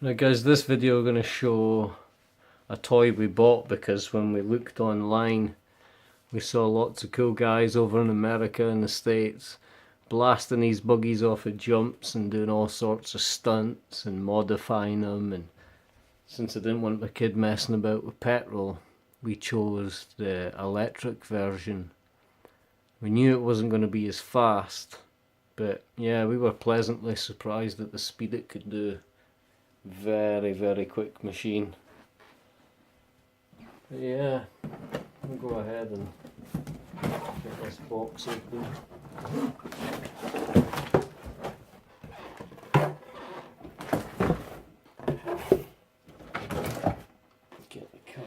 Right guys, this video we're going to show a toy we bought because when we looked online we saw lots of cool guys over in America and the States blasting these buggies off of jumps and doing all sorts of stunts and modifying them, and since I didn't want my kid messing about with petrol, we chose the electric version. We knew it wasn't going to be as fast, but yeah, we were pleasantly surprised at the speed it could do. Very quick machine. But yeah, we'll go ahead and get this box open. Get the camera.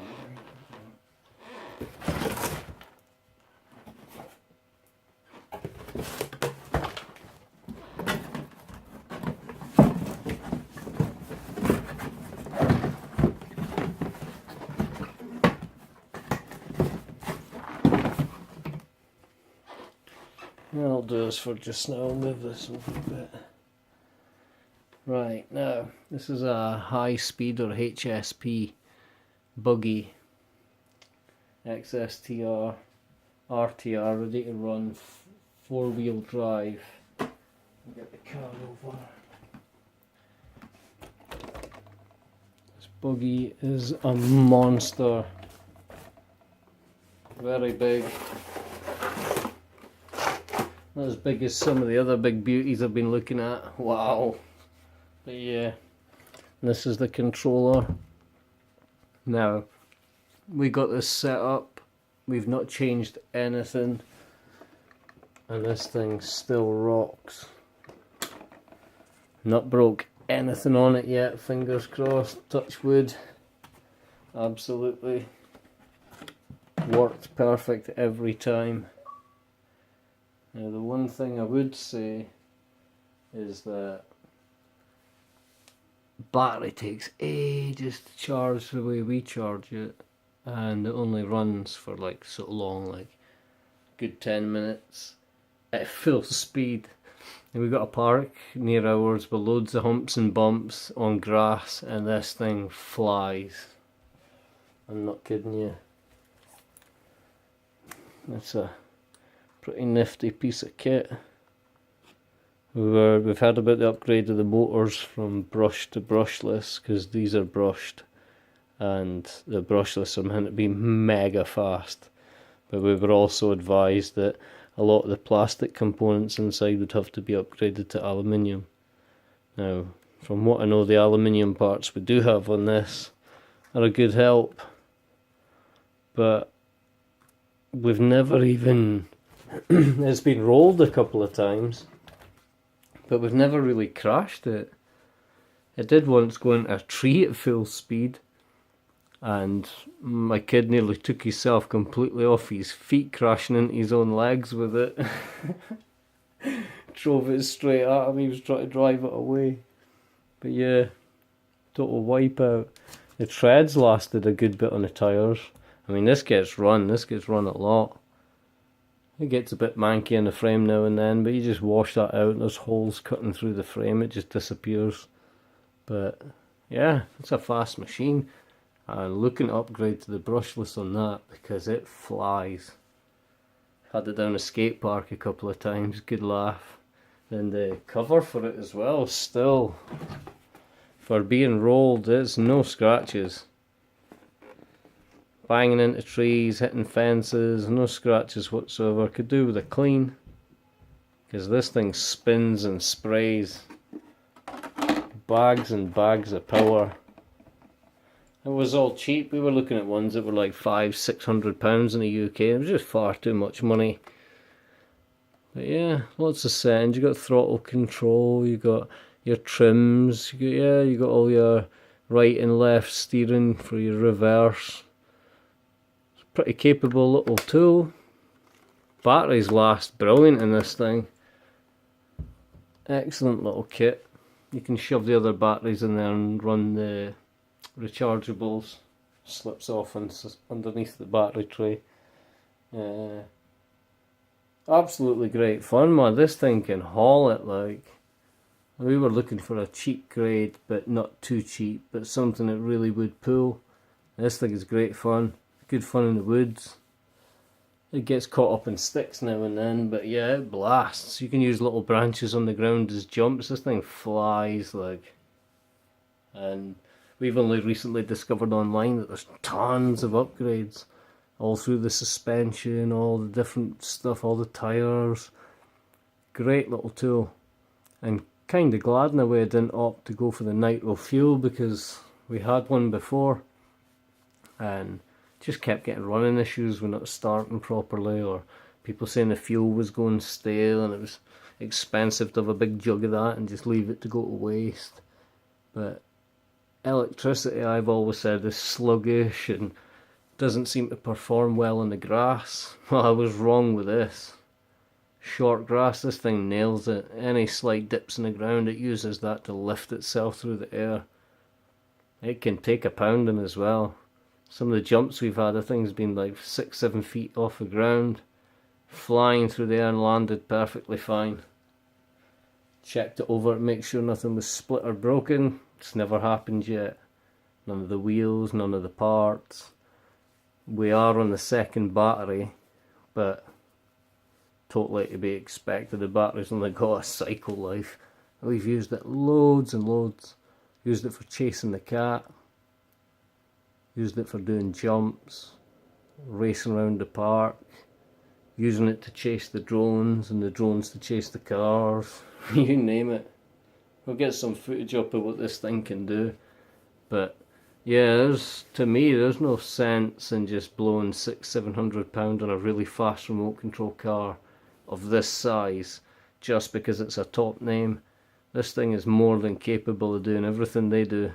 That'll do us for just now. I'll move this over a bit. Right, now this is a high speed or Hsp Buggy Xstr Rtr, ready to run 4-wheel drive. Get the car over. This buggy is a monster. Very big. Not as big as some of the other big beauties I've been looking at. Wow. But yeah, this is the controller. Now, we got this set up. We've not changed anything. And this thing still rocks. Not broke anything on it yet, fingers crossed, touch wood. Absolutely. Worked perfect every time. Now the one thing I would say is that battery takes ages to charge the way we charge it, and it only runs for like so long, like good 10 minutes at full speed. And we got a park near ours with loads of humps and bumps on grass, and this thing flies. I'm not kidding you. It's a pretty nifty piece of kit. We've had about the upgrade of the motors from brushed to brushless, because these are brushed and the brushless are meant to be mega fast. But we were also advised that a lot of the plastic components inside would have to be upgraded to aluminium. Now, from what I know, the aluminium parts we do have on this are a good help, but we've never even it's been rolled a couple of times, but we've never really crashed it. It did once go into a tree at full speed, and my kid nearly took himself completely off his feet, crashing into his own legs with it. Drove it straight at him. He was trying to drive it away. But yeah, total wipeout. The treads lasted a good bit on the tyres. I mean, this gets run a lot. It gets a bit manky in the frame now and then, but you just wash that out and there's holes cutting through the frame, it just disappears. But yeah, it's a fast machine. And looking to upgrade to the brushless on that because it flies. Had it down a skate park a couple of times, good laugh. And the cover for it as well, still, for being rolled, it's no scratches. Banging into trees, hitting fences, no scratches whatsoever. Could do with a clean, because this thing spins and sprays. Bags and bags of power. It was all cheap. We were looking at ones that were like £500–600 in the UK. It was just far too much money. But yeah, lots of settings. You got throttle control. You got your trims. You got all your right and left steering for your reverse. Pretty capable little tool. Batteries last brilliant in this thing. Excellent little kit. You can shove the other batteries in there and run the rechargeables. Slips off underneath the battery tray. Absolutely great fun, man. This thing can haul it like. We were looking for a cheap grade, but not too cheap, but something that really would pull. This thing is great fun, good fun in the woods. It gets caught up in sticks now and then, but yeah, it blasts. You can use little branches on the ground as jumps. This thing flies like. And we've only recently discovered online that there's tons of upgrades all through the suspension, all the different stuff, all the tires. Great little tool. And kind of glad in a way I didn't opt to go for the nitro fuel, because we had one before and just kept getting running issues when it was starting properly, or people saying the fuel was going stale and it was expensive to have a big jug of that and just leave it to go to waste. But electricity, I've always said, is sluggish and doesn't seem to perform well in the grass. Well, I was wrong with this. Short grass, this thing nails it. Any slight dips in the ground, it uses that to lift itself through the air. It can take a pounding as well. Some of the jumps we've had, the thing's been like 6-7 feet off the ground, flying through the air and landed perfectly fine. Checked it over to make sure nothing was split or broken. It's never happened yet. None of the wheels, none of the parts. We are on the second battery, but totally to be expected. The battery's only got a cycle life. We've used it loads and loads. Used it for chasing the cat. Used it for doing jumps, racing around the park, using it to chase the drones and the drones to chase the cars, you name it. We'll get some footage up of what this thing can do. But yeah, to me, there's no sense in just blowing £600-700 on a really fast remote control car of this size just because it's a top name. This thing is more than capable of doing everything they do.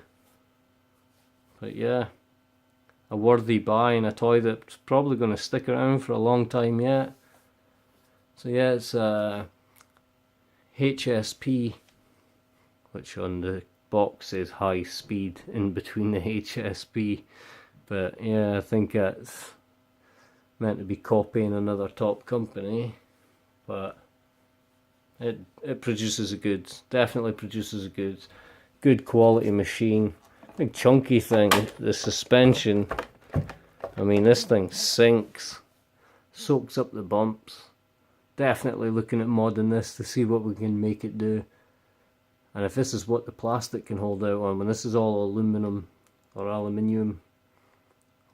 But yeah, a worthy buy and a toy that's probably going to stick around for a long time yet. So yeah, it's Hsp, which on the box is high speed in between the Hsp, but yeah, I think it's meant to be copying another top company, but it produces a goods, definitely produces a goods, good quality machine. Big chunky thing. The suspension, I mean, this thing sinks, soaks up the bumps. Definitely looking at modding this to see what we can make it do. And if this is what the plastic can hold out on, when this is all aluminum or aluminium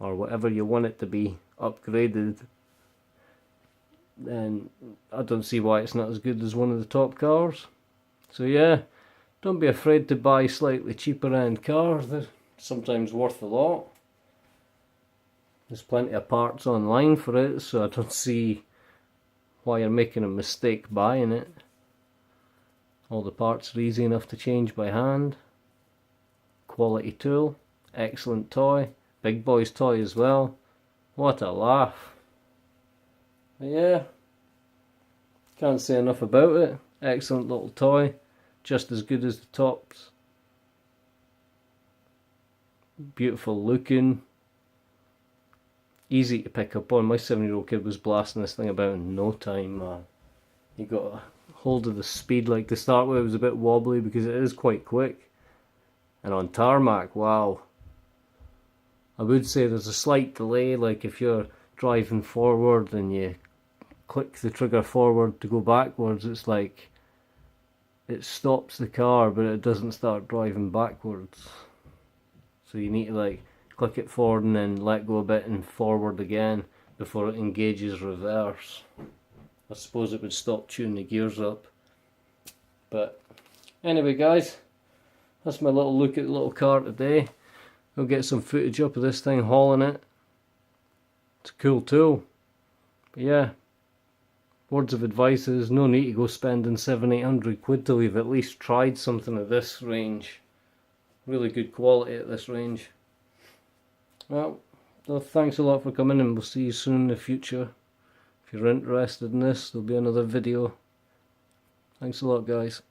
or whatever you want it to be upgraded, then I don't see why it's not as good as one of the top cars. So yeah, don't be afraid to buy slightly cheaper end cars. They're sometimes worth a lot. There's plenty of parts online for it, so I don't see why you're making a mistake buying it. All the parts are easy enough to change by hand. Quality tool, excellent toy, big boy's toy as well. What a laugh. But yeah, can't say enough about it. Excellent little toy. Just as good as the tops. Beautiful looking. Easy to pick up on. My 7-year-old kid was blasting this thing about in no time, man. He got a hold of the speed. Like to start with, it was a bit wobbly because it is quite quick. And on tarmac, wow. I would say there's a slight delay, like if you're driving forward and you click the trigger forward to go backwards, it's like it stops the car but it doesn't start driving backwards. So you need to like click it forward and then let go a bit and forward again before it engages reverse. I suppose it would stop tuning the gears up. But anyway guys, that's my little look at the little car today. We'll get some footage up of this thing hauling it. It's a cool tool. But yeah, words of advice is no need to go spending 700-800 quid till you've at least tried something of this range. Really good quality at this range. Well, thanks a lot for coming, and we'll see you soon in the future. If you're interested in this, there'll be another video. Thanks a lot guys.